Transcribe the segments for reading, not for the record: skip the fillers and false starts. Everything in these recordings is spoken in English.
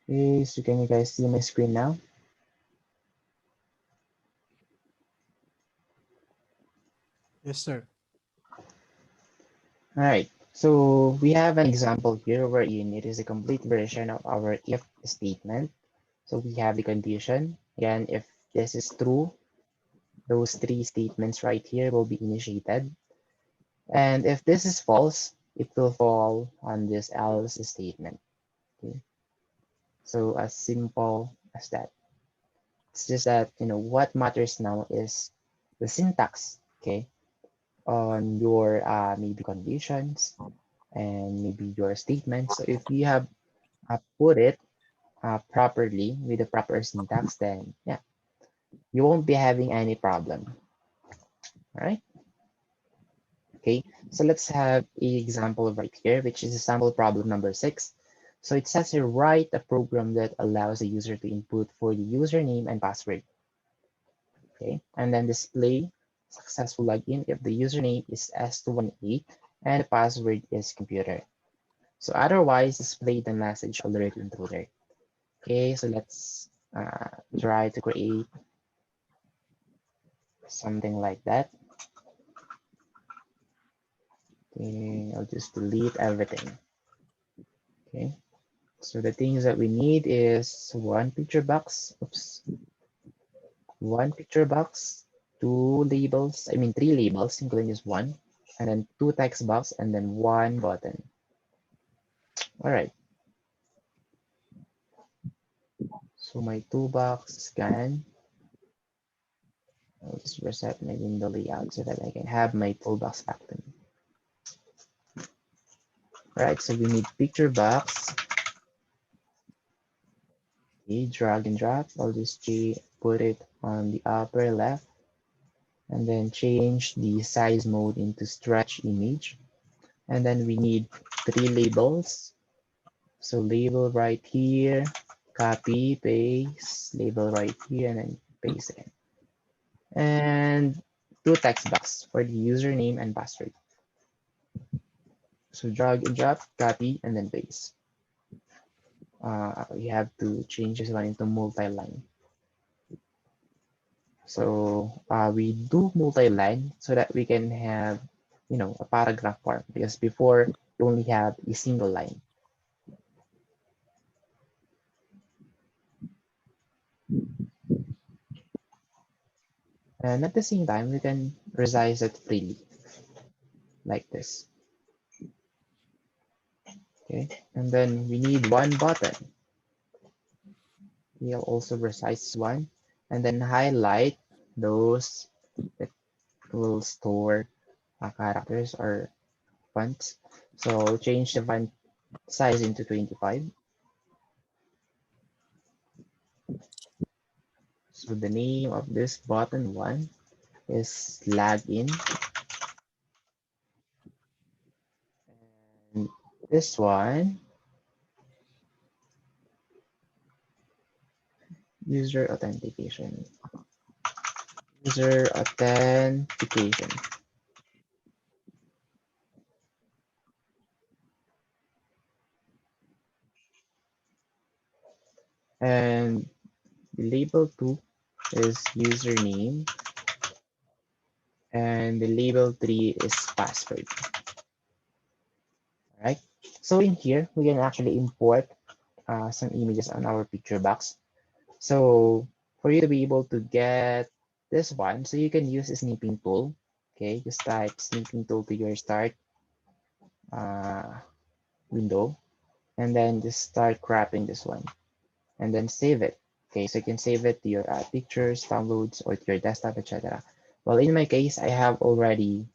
Okay, so can you guys see my screen now? Yes, sir. All right, so we have an example here wherein it is a complete version of our if statement. So we have the condition. Again, if this is true, those three statements right here will be initiated. And if this is false, it will fall on this else statement. Okay? So as simple as that. It's just that, what matters now is the syntax, okay, on your maybe conditions and maybe your statement. So if you have put it properly with the proper syntax, then yeah, you won't be having any problem. All right. Okay. So let's have a example right here, which is sample problem number 6. So it says here, write a program that allows the user to input for the username and password. Okay. And then display successful login if the username is S218 and the password is computer. So otherwise, display the message alert intruder. Okay, so let's try to create something like that. Okay, I'll just delete everything. Okay, so the things that we need is one picture box, oops, one picture box, two labels, I mean three labels, including this one, and then two text box, and then one button. All right, so my toolbox scan. I'll just reset my window layout so that I can have my toolbox active. All right, so we need picture box. Okay, drag and drop. I'll just put it on the upper left and then change the size mode into stretch image. And then we need three labels. So label right here, copy, paste, label right here, and then paste it. And two text box for the username and password. So drag and drop, copy, and then paste. You have to change this one into multi-line. So we do multi-line so that we can have, a paragraph form because before you only have a single line. And at the same time, we can resize it freely like this. Okay. And then we need one button. We'll also resize one and then highlight those that will store characters or fonts. So change the font size into 25. So the name of this button one is login. And this one, user authentication. User authentication. And the label 2 is username. And the label 3 is password. All right. So in here, we can actually import some images on our picture box. So for you to be able to get this one, so you can use a snipping tool. Okay, just type snipping tool to your start uh, window, and then just start cropping this one, and then save it. Okay, so you can save it to your pictures, downloads, or to your desktop, etc. Well, in my case, I have already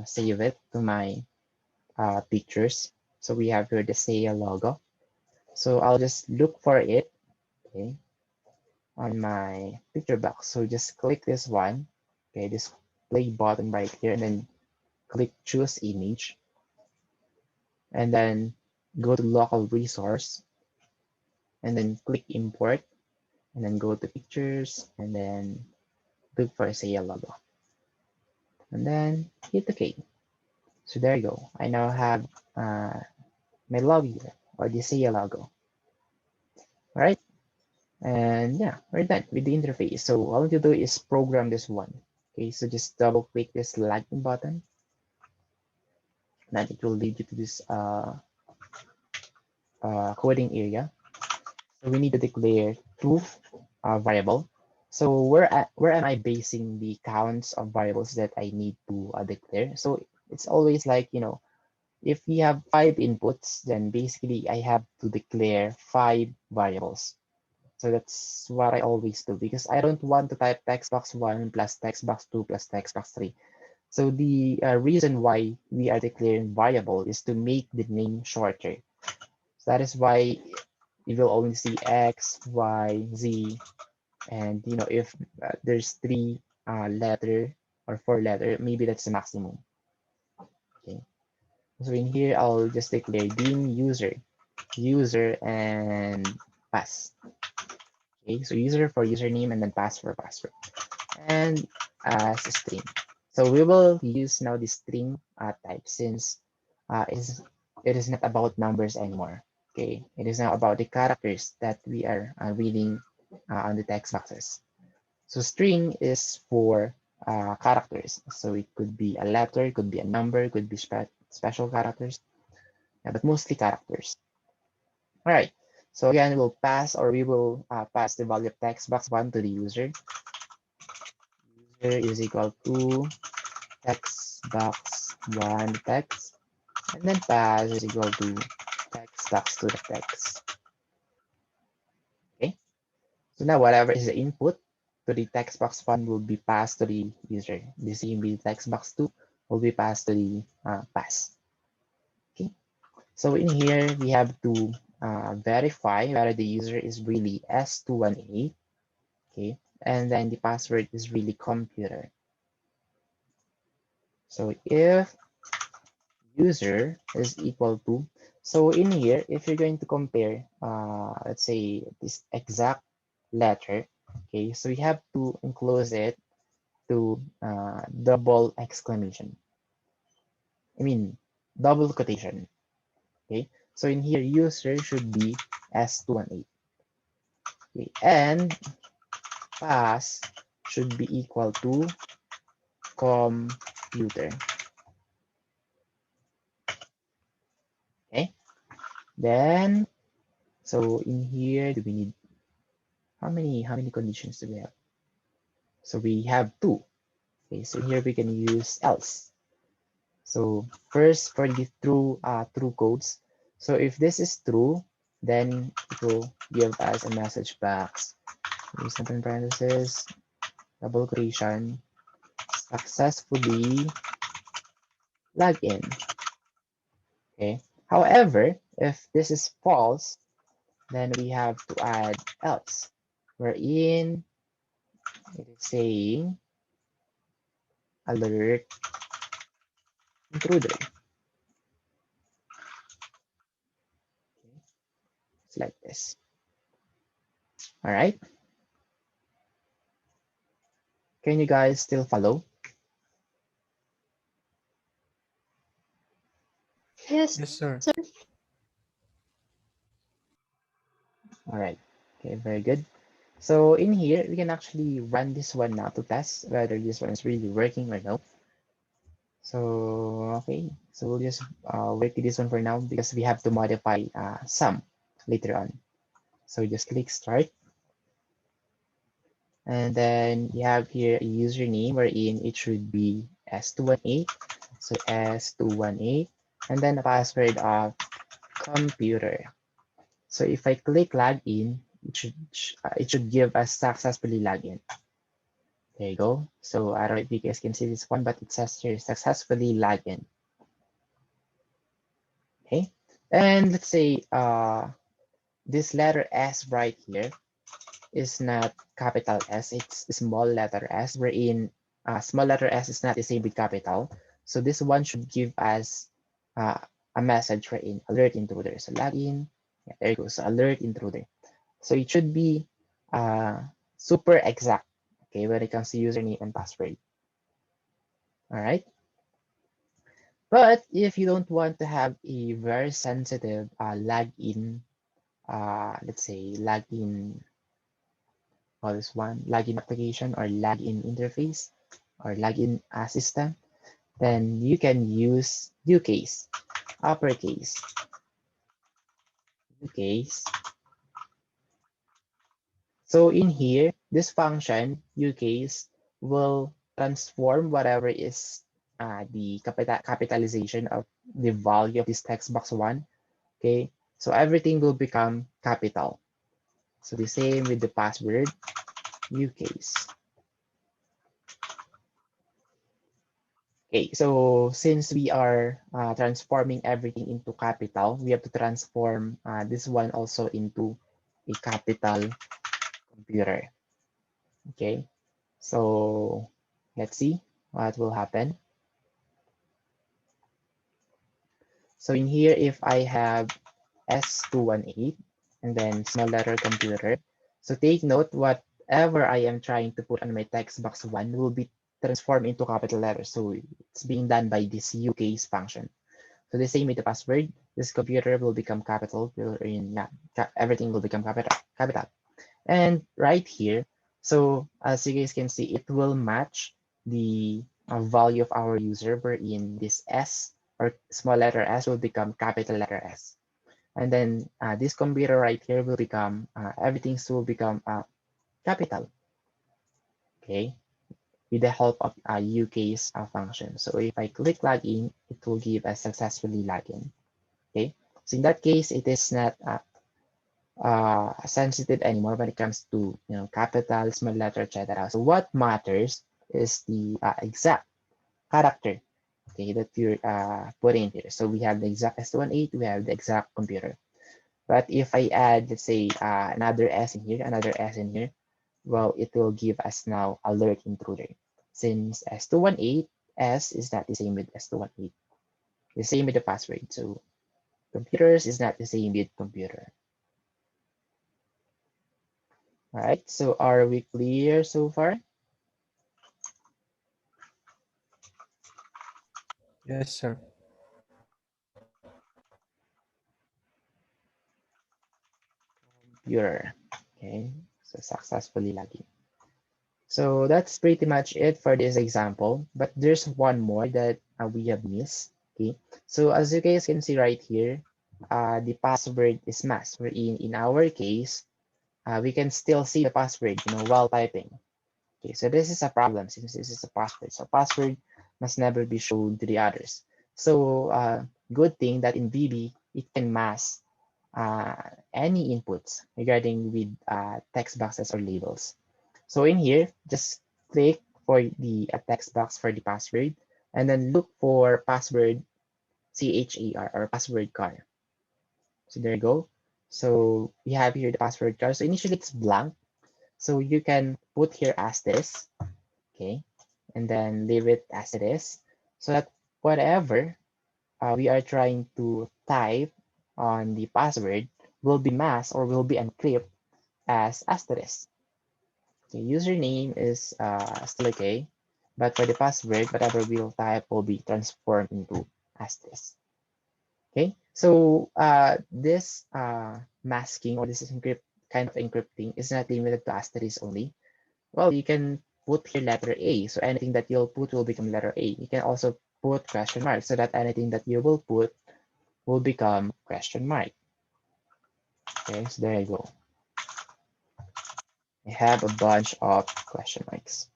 saved it to my pictures. So we have here the Seiya logo. So I'll just look for it, okay, on my picture box. So just click this one, okay, this play button right here, and then click choose image, and then go to local resource, and then click import, and then go to pictures, and then look for Seiya logo, and then hit OK. So there you go. I now have uh, my logo here, or the Seiya logo. All right. And yeah, we're done with the interface. So all you do is program this one. Okay, so just double click this login button. Then it will lead you to this coding area. So we need to declare two variable. So where am I basing the counts of variables that I need to declare? So it's always like, if we have 5 inputs, then basically I have to declare 5 variables. So that's what I always do because I don't want to type text box 1 plus text box 2 plus text box 3. So the reason why we are declaring variable is to make the name shorter. So that is why you will only see X, Y, Z, and if there's 3 letter or 4 letter, maybe that's the maximum. Okay. So in here, I'll just declare dim user and pass. Okay, so user for username and then pass for password. And as a string. So we will use now the string type since it is not about numbers anymore. Okay, it is now about the characters that we are reading on the text boxes. So string is for characters. So it could be a letter, it could be a number, it could be special characters, yeah, but mostly characters. All right. So again, we will pass the value of text box 1 to the user. User is equal to text box 1 text, and then pass is equal to text box to the text. Okay. So now whatever is the input to the text box 1 will be passed to the user. The same with text box 2 will be passed to the pass. Okay. So in here, we have to verify whether the user is really S218. Okay. And then the password is really computer. So if user is equal to, so in here, if you're going to compare, let's say this exact letter, okay, so you have to enclose it to double exclamation. I mean, double quotation, okay? So in here, user should be S218, okay? And pass should be equal to computer, okay? Then, so in here, do we need, how many conditions do we have? So we have 2. Okay, so here we can use else. So first for the true codes. So if this is true, then it will give us a message box. Use open parenthesis, double quotation, successfully log in. Okay. However, if this is false, then we have to add else, wherein it is saying alert intruder. Okay. It's like this. All right. Can you guys still follow? Yes, Yes, sir. sir. All right. Okay, very good. So in here, we can actually run this one now to test whether this one is really working or no. So, okay. So we'll just work with this one for now because we have to modify some later on. So just click start. And then you have here a username wherein it should be S218. So S218. And then a password of computer. So if I click login, it should give us successfully login. There you go. So I don't know if you guys can see this one, but it says here successfully login. Okay. And let's say this letter S right here is not capital S, it's small letter S, wherein small letter S is not the same with capital. So this one should give us uh, a message wherein alert intruder. So login. Yeah, there you go. So alert intruder. So it should be super exact, okay, when it comes to username and password. All right. But if you don't want to have a very sensitive login let's say login, all this one, login application or login interface or login system, then you can use ucase, uppercase, ucase. So in here, this function, ucase, will transform whatever is the capitalization of the value of this text box one. Okay, so everything will become capital. So the same with the password, ucase. Okay, so since we are transforming everything into capital, we have to transform this one also into a capital computer. Okay, so let's see what will happen. So in here, if I have S218 and then small letter computer, so take note whatever I am trying to put on my text box one will be transformed into capital letters. So it's being done by this ucase function. So the same with the password, this computer will become capital, everything will become capital. And right here, so as you guys can see, it will match the value of our user wherein this S or small letter S will become capital letter S. And then this computer right here will become, everything will become capital, okay, with the help of a ucase function. So if I click login, it will give a successfully login, okay. So in that case, it is not sensitive anymore when it comes to capital, small letter, etc. So what matters is the exact character, okay, that you're putting here. So we have the exact S218, we have the exact computer. But if I add, let's say, another S in here, another S in here, well, it will give us now alert intruder. Since S218 S is not the same with S218, the same with the password. So computers is not the same with computer. All right, so are we clear so far? Yes, sir. Computer. Okay, so successfully logging. So that's pretty much it for this example, but there's one more that we have missed. Okay, so as you guys can see right here, the password is masked. Wherein in our case, we can still see the password, while typing. Okay, so this is a problem since this is a password. So password must never be shown to the others. So good thing that in VB it can mask any inputs regarding with text boxes or labels. So in here, just click for the text box for the password and then look for password CHAR or password car. So there you go. So we have here the password car. So initially it's blank. So you can put here asterisk, okay, and then leave it as it is so that whatever we are trying to type on the password will be masked or will be encrypted as asterisk. The username is still okay, but for the password, whatever we'll type will be transformed into asterisk. Okay, so this masking or this is kind of encrypting is not limited to asterisk only. Well, you can put here letter A, so anything that you'll put will become letter A. You can also put question mark so that anything that you will put will become question mark. Okay, so there you go. I have a bunch of question marks.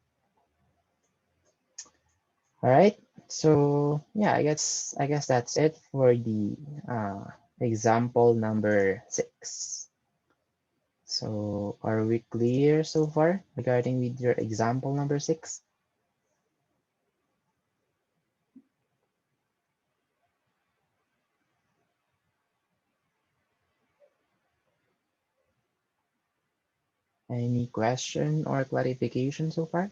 All right. So yeah, I guess that's it for the example number 6. So are we clear so far regarding with your example number 6? Any question or clarification so far?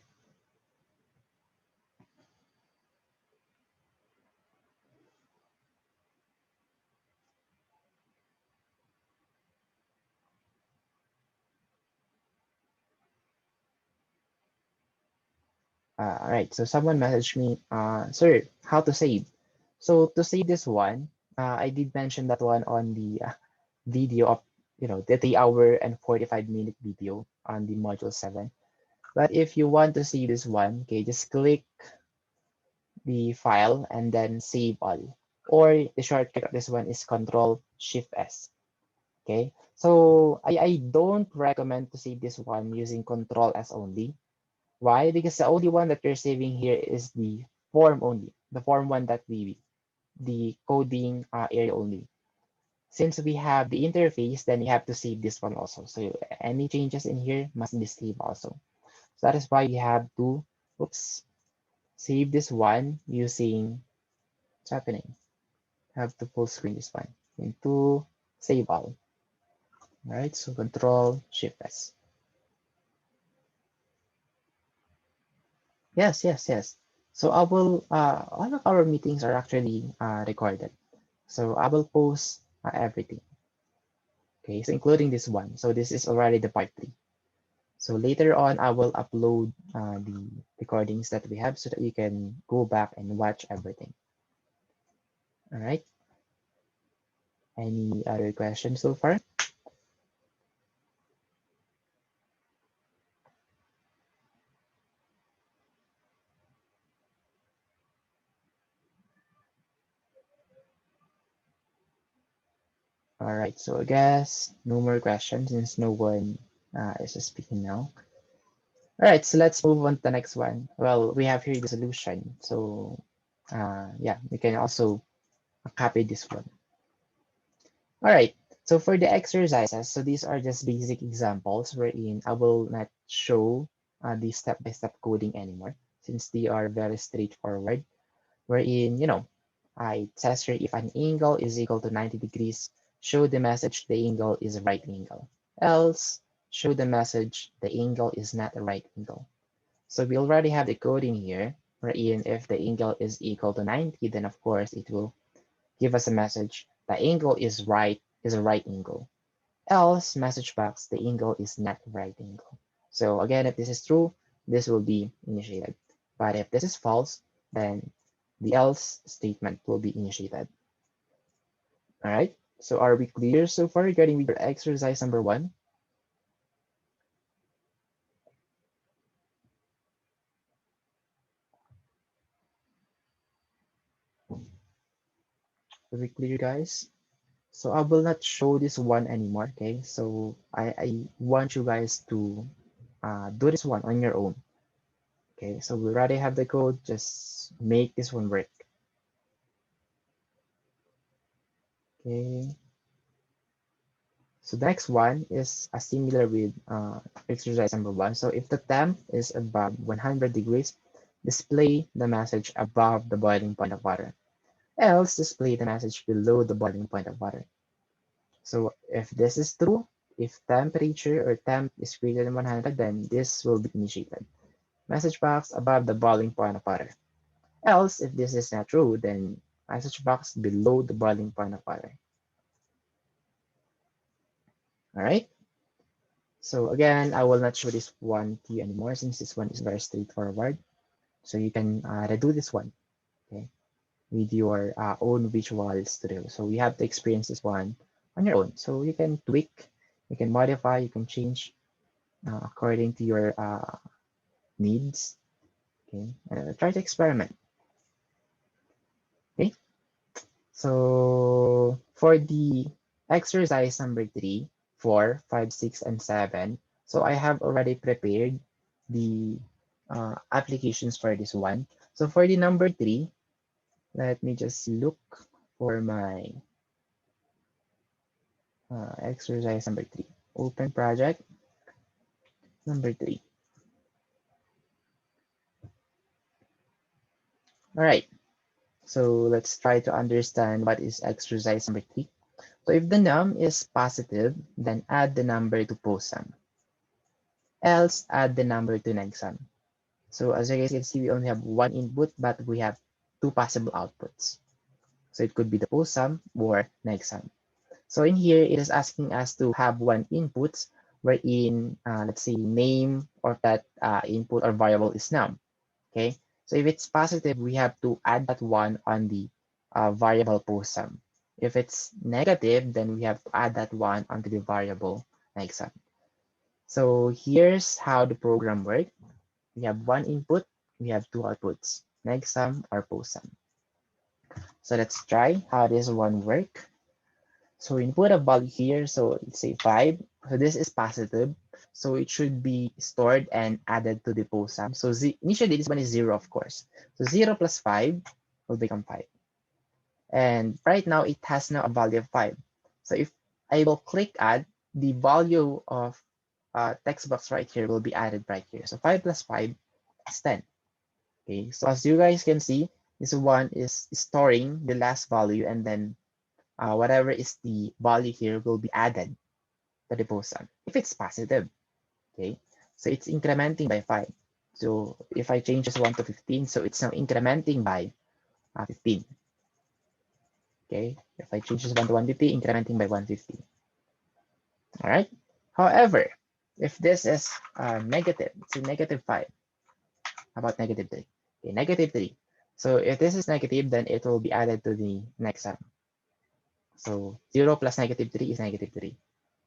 All right, so someone messaged me, sir, how to save? So to save this one, I did mention that one on the video of the 3 hour and 45-minute video on the module 7. But if you want to see this one, okay, just click the file and then save all. Or the shortcut of this one is Control Shift S. Okay, so I don't recommend to save this one using Control S only. Why? Because the only one that you're saving here is the form only, the form one that the coding area only. Since we have the interface, then you have to save this one also. So any changes in here must be saved also. So that is why you have to, oops, save this one using, what's happening? Have to full screen this one into save all. All right, so Control Shift S. Yes, yes, yes. So I will, all of our meetings are actually recorded. So I will post everything. Okay, so including this one. So this is already the part 3. So later on, I will upload the recordings that we have so that you can go back and watch everything. All right. Any other questions so far? All right. So I guess no more questions since no one is speaking now. All right. So let's move on to the next one. Well, we have here the solution. So yeah, we can also copy this one. All right. So for the exercises, so these are just basic examples wherein I will not show the step-by-step coding anymore since they are very straightforward. Wherein, I test here if an angle is equal to 90 degrees, show the message the angle is a right angle. Else, show the message the angle is not a right angle. So we already have the coding here, wherein if the angle is equal to 90, then of course it will give us a message the angle is a right angle. Else, message box, the angle is not a right angle. So again, if this is true, this will be initiated. But if this is false, then the else statement will be initiated. All right. So are we clear so far regarding with your exercise number 1? Are we clear, guys? So I will not show this one anymore. Okay. So I want you guys to do this one on your own. Okay. So we already have the code. Just make this one work. Okay. So the next one is similar with exercise number 1. So if the temp is above 100 degrees, display the message above the boiling point of water. Else, display the message below the boiling point of water. So if this is true, if temperature or temp is greater than 100, then this will be initiated. Message box above the boiling point of water. Else, if this is not true, then message box below the boiling point of water. All right. So again, I will not show this one to you anymore since this one is very straightforward. So you can redo this one, okay, with your own Visual Studio. So you have to experience this one on your own. So you can tweak, you can modify, you can change according to your needs. Okay, try to experiment. Okay, so for the exercise number 3, 4, 5, 6, and 7, so I have already prepared the applications for this one. So for the number 3, let me just look for my exercise number 3. Open project number 3. All right. So let's try to understand what is exercise number 3. So if the num is positive, then add the number to postsum. Else, add the number to negsum. So as you guys can see, we only have one input, but we have two possible outputs. So it could be the postsum or negsum. So in here, it is asking us to have one input wherein, let's say, name of that input or variable is num. Okay. So if it's positive, we have to add that one on the variable postsum. If it's negative, then we have to add that one onto the variable exam. So here's how the program works. We have one input, we have two outputs, negsum or postsum. So let's try how this one work. So input a value here, so let's say 5. So this is positive. So it should be stored and added to the postsum. So initially this one is 0, of course. So 0 plus 5 will become 5. And right now it has now a value of 5. So if I will click add, the value of text box right here will be added right here. So 5 plus 5 is 10. Okay, so as you guys can see, this one is storing the last value, and then whatever is the value here will be added to the boson if it's positive. Okay, so it's incrementing by 5. So if I change this 1 to 15, so it's now incrementing by 15. Okay, if I change this 1 to 150, incrementing by 150. All right. However, if this is negative, it's a negative 5. How about negative 3? Okay, negative 3. So if this is negative, then it will be added to the next sum. So 0 plus negative 3 is negative 3.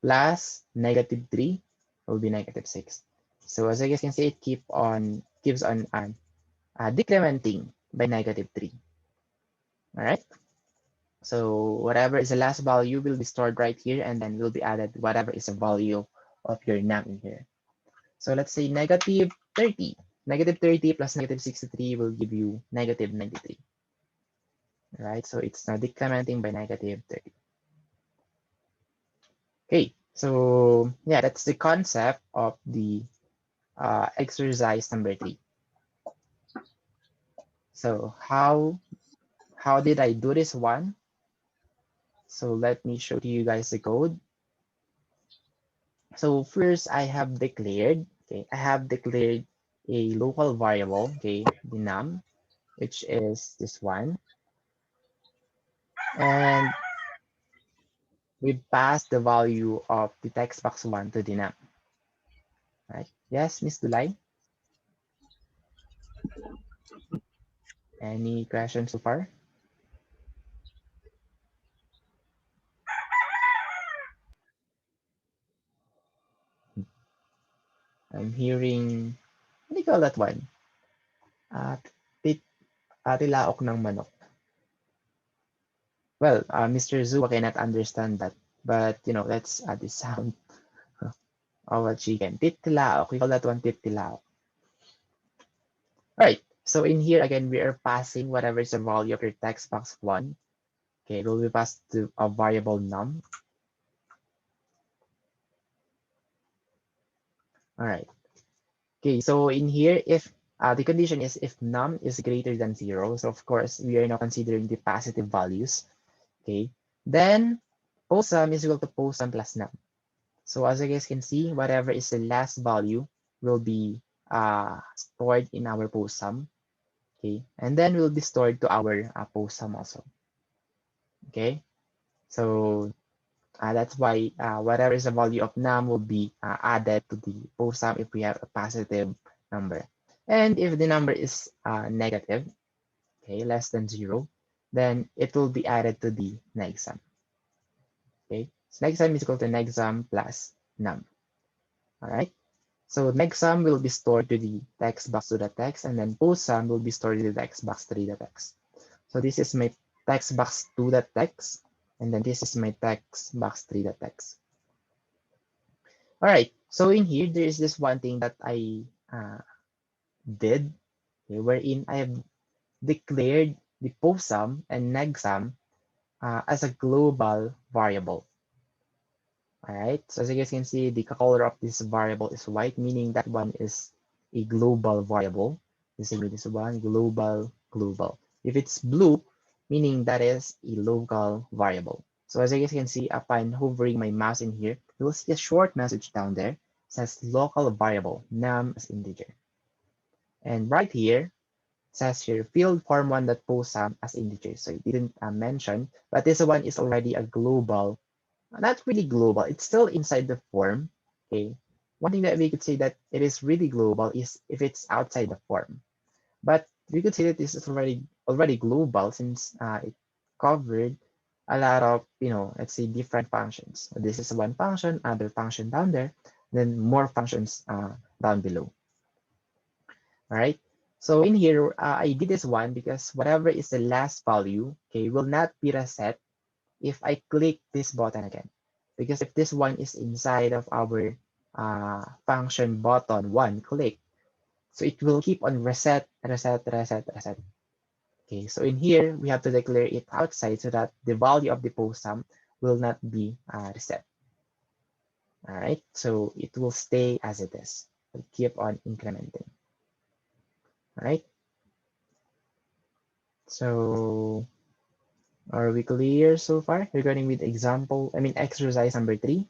Plus negative 3 will be negative 6. So as you guys can see, it keeps on decrementing by negative 3. All right. So whatever is the last value will be stored right here, and then will be added whatever is the value of your num in here. So let's say negative 30. Negative 30 plus negative 63 will give you negative 93. All right. So it's now decrementing by negative 30. Okay. So yeah, that's the concept of the exercise number 3. So how did I do this one? So let me show to you guys the code. So first I have declared, okay, I have declared a local variable, okay, the num, which is this one. And we pass the value of the text box 1 to the num. Right? Yes, Miss Dulay? Any questions so far? I'm hearing, what do you call that one? Uh, tit, tilaok ng manok. Well, Mr. Zhu cannot understand that, but you know, that's the sound of a chicken. Titilaok, we call that one titilaok. All right, so in here again, we are passing whatever is the value of your text box 1. Okay, it will be passed to a variable num. All right. Okay, so in here, if the condition is if num is greater than 0, so of course we are now considering the positive values. Okay, then postsum is equal to postsum plus num. So as you guys can see, whatever is the last value will be stored in our postsum. Okay, and then will be stored to our postsum also. Okay, so that's why whatever is the value of num will be added to the postsum if we have a positive number. And if the number is negative, okay, less than 0, then it will be added to the negsum. Okay, so negsum is equal to negsum plus num. All right. So negsum will be stored to the text box to the text, and then postsum will be stored to the text box to the text. So this is my text box to the text, and then this is my text box to the text. All right. So in here, there is this one thing that I did, okay, wherein I have declared the postsum and negsum as a global variable. All right, so as you guys can see, the color of this variable is white, meaning that one is a global variable. This one, global. If it's blue, meaning that is a local variable. So as you guys can see, upon hovering my mouse in here, you will see a short message down there. It says local variable, num as integer. And right here, it says here, field form1.postsum as integer. So it didn't mention, but this one is already a global, not really global. It's still inside the form. Okay. One thing that we could say that it is really global is if it's outside the form. But we could say that this is already global since it covered a lot of, let's say different functions. This is one function, other function down there, then more functions down below. All right. So in here, I did this one because whatever is the last value, okay, will not be reset if I click this button again. Because if this one is inside of our function button one click, so it will keep on reset, reset, reset, reset. Okay, so in here, we have to declare it outside so that the value of the post sum will not be reset. All right, so it will stay as it is. We'll keep on incrementing. All right, so are we clear so far regarding with exercise number 3?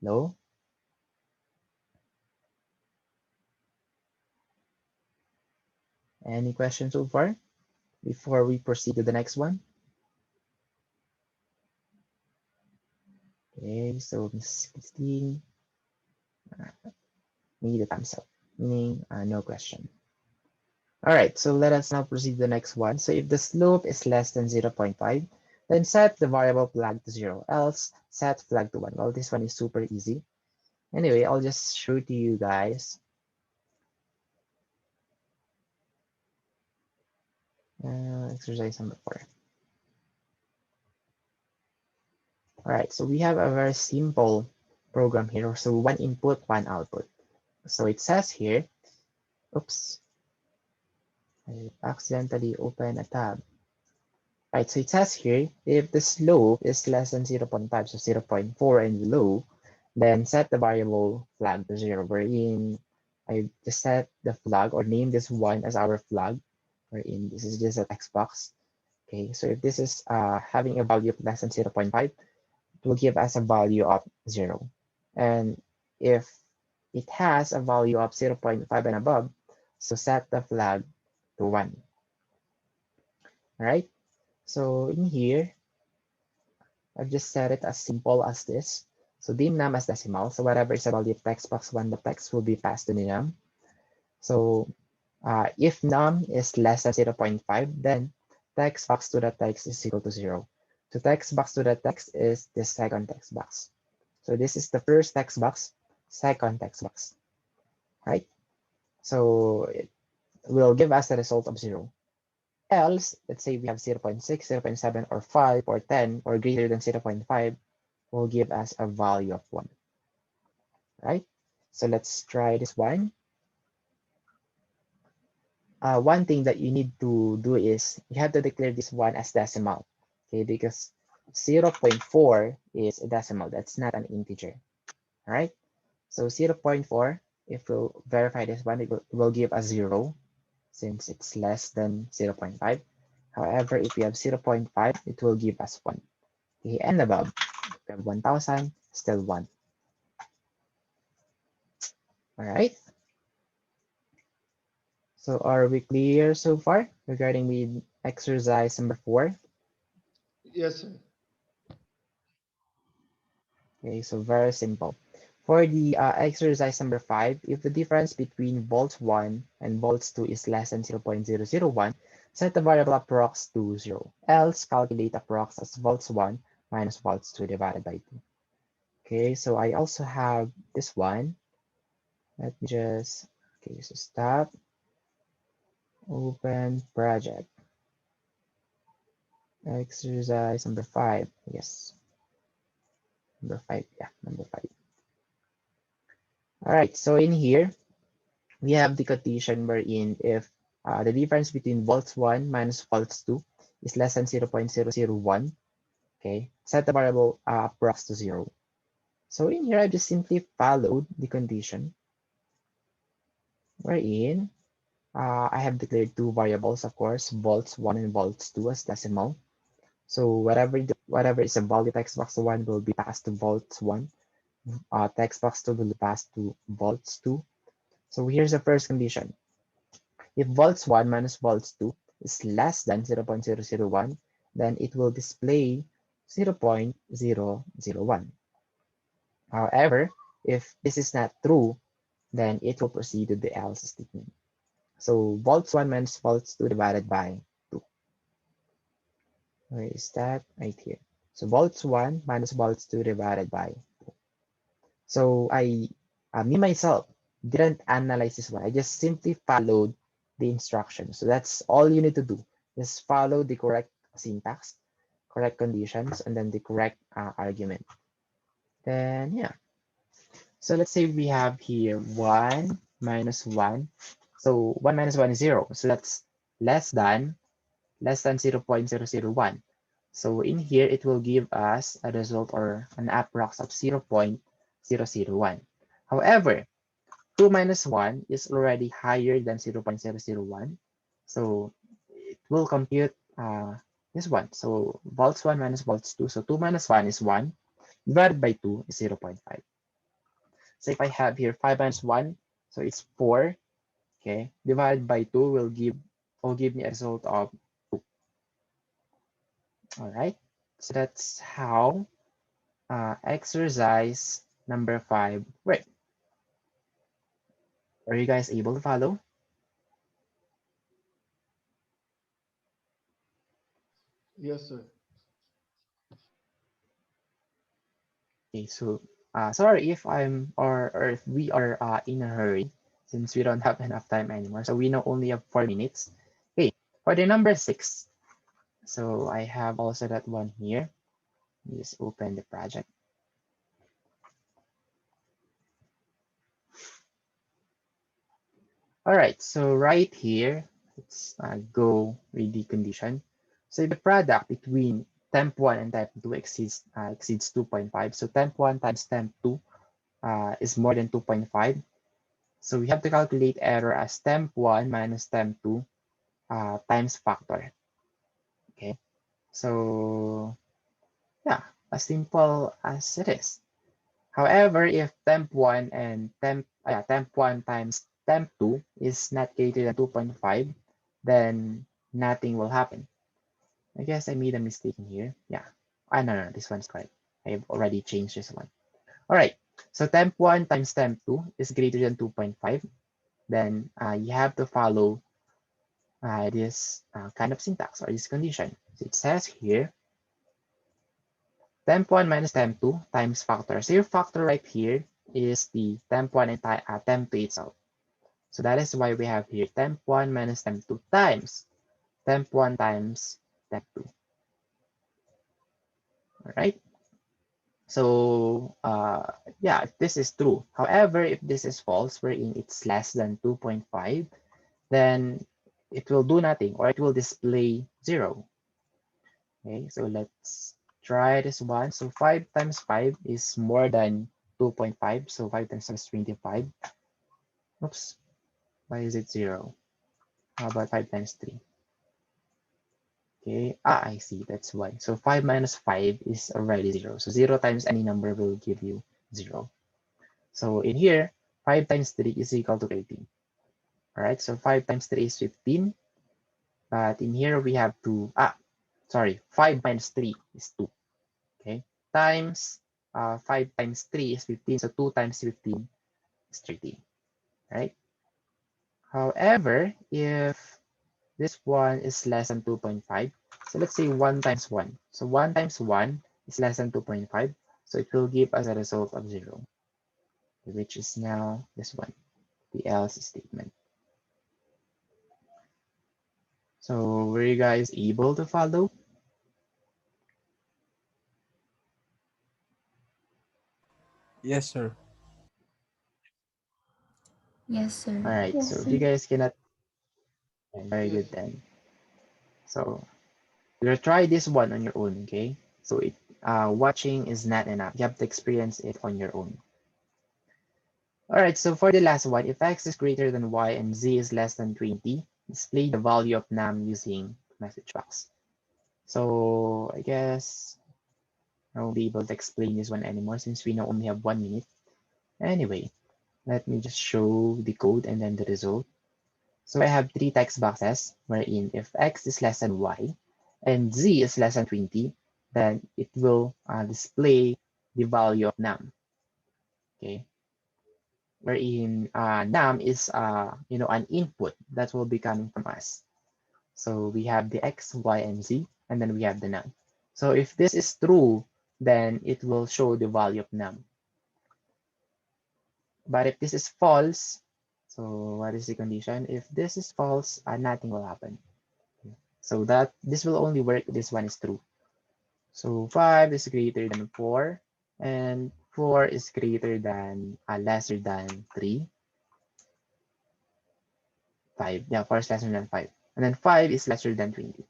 No? Any questions so far before we proceed to the next one? Okay, so Miss Christine need a thumbs up, meaning no question. All right, so let us now proceed to the next one. So if the slope is less than 0.5, then set the variable flag to 0, else set flag to 1. Well, this one is super easy. Anyway, I'll just show it to you guys. Exercise number 4. All right, so we have a very simple program here. So one input, one output. So it says here, oops, I accidentally opened a tab. Right, so it says here, if the slope is less than 0.5, so 0.4 and below, then set the variable flag to 0, wherein I just set the flag or name this one as our flag, wherein this is just a text box. Okay, so if this is having a value of less than 0.5, it will give us a value of 0. And if it has a value of 0.5 and above, so set the flag to 1. All right, so in here, I've just set it as simple as this. So num as decimal. So whatever is a value of text box 1, the text will be passed to num. So if num is less than 0.5, then text box to the text is equal to 0. So text box to the text is the second text box. So this is the first text box, second text box, right? So it will give us the result of 0. Else, let's say we have 0.6, 0.7, or 5, or 10, or greater than 0.5, will give us a value of 1, right? So let's try this one. One thing that you need to do is you have to declare this one as decimal, okay? Because 0.4 is a decimal. That's not an integer, all right? So 0.4, if we'll verify this one, it will give us 0 since it's less than 0.5. However, if we have 0.5, it will give us 1. Okay, and above, if we have 1,000, still 1. All right. So are we clear so far regarding with exercise number 4? Yes, sir. Okay, so very simple. For the exercise number 5, if the difference between volts 1 and volts 2 is less than 0.001, set the variable approx to 0. Else, calculate approx as volts 1 minus volts 2 divided by 2. Okay, so I also have this one. Let me just, okay, so stop, open project. Exercise number 5, yes. Number 5, yeah, number 5. All right, so in here, we have the condition wherein if the difference between volts 1 minus volts 2 is less than 0.001, okay, set the variable approx to 0. So in here, I just simply followed the condition wherein I have declared two variables, of course, volts 1 and volts 2 as decimal. So whatever is a value text box 1 will be passed to volts 1. Text box 2 will be passed to volts 2. So here's the first condition. If volts 1 minus volts 2 is less than 0.001, then it will display 0.001. However, if this is not true, then it will proceed to the else statement. So volts 1 minus volts 2 divided by 2. Where is that? Right here. So volts 1 minus volts 2 divided by 2. So me myself, didn't analyze this one. I just simply followed the instructions. So that's all you need to do. Just follow the correct syntax, correct conditions, and then the correct argument. Then, yeah. So let's say we have here 1 minus 1. So 1 minus 1 is 0. So that's less than 0.001. So in here, it will give us a result or an approx of 0.001. However, 2 minus 1 is already higher than 0.001. So it will compute this one. So volts 1 minus volts 2. So 2 minus 1 is 1. Divided by 2 is 0.5. So if I have here 5 minus 1, so it's 4. Okay. Divided by 2 will give me a result of 2. All right. So that's how exercise number 5 works. Are you guys able to follow? Yes, sir. Okay, so sorry if or if we are in a hurry since we don't have enough time anymore. So we now only have 4 minutes. Okay, for the number 6. So I have also that one here. Just open the project. All right, so right here, let's go with the condition. So if the product between temp 1 and temp 2 exceeds 2.5, so temp 1 times temp 2 is more than 2.5. So we have to calculate error as temp 1 minus temp 2 times factor. Okay, so yeah, as simple as it is. However, if temp 1 and temp 1 times temp 2 is not greater than 2.5, then nothing will happen. I guess I made a mistake in here. Yeah. No, this one's correct. I've already changed this one. All right. So temp 1 times temp 2 is greater than 2.5. Then you have to follow this kind of syntax or this condition. So it says here, temp 1 minus temp 2 times factor. So your factor right here is the temp 1 and temp 2 itself. So that is why we have here temp 1 minus temp 2 times temp 1 times temp 2. All right. So yeah, if this is true. However, if this is false, wherein it's less than 2.5, then it will do nothing or it will display 0. Okay, so let's try this one. So 5 times 5 is more than 2.5. So 5 times 5 is 25. Oops, why is it 0? How about 5 times 3? Okay, I see, that's why. So 5 minus 5 is already 0. So 0 times any number will give you 0. So in here, 5 times 3 is equal to 18. All right, so 5 times 3 is 15. But in here we have to, 5 minus 3 is 2. Okay, times 5 times 3 is 15. So 2 times 15 is 30. Right? However, if this one is less than 2.5, so let's say 1 times 1. So 1 times 1 is less than 2.5. So it will give us a result of 0, which is now this one, the else statement. So were you guys able to follow? Yes, sir. Yes, sir. All right, Yes, so if sir. you guys cannot, very Yes, good sir. then. So you'll try this one on your own, okay? So watching is not enough. You have to experience it on your own. All right, so for the last one, if x is greater than y and z is less than 20, display the value of num using message box. So I guess I won't be able to explain this one anymore since we now only have 1 minute. Anyway, let me just show the code and then the result. So I have 3 text boxes wherein if x is less than y and z is less than 20, then it will display the value of num. okay? Wherein num is an input that will be coming from us. So we have the x, y, and z, and then we have the num. So if this is true, then it will show the value of num. But if this is false, so what is the condition? If this is false, nothing will happen. So that this will only work if this one is true. So 5 is greater than 4, and 4 is greater than lesser than 3. 5, yeah, 4 is lesser than 5. And then 5 is lesser than 20.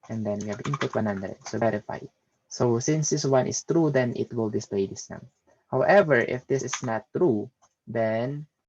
And then we have input 100, so verify. So since this one is true, then it will display this num. However, if this is not true, then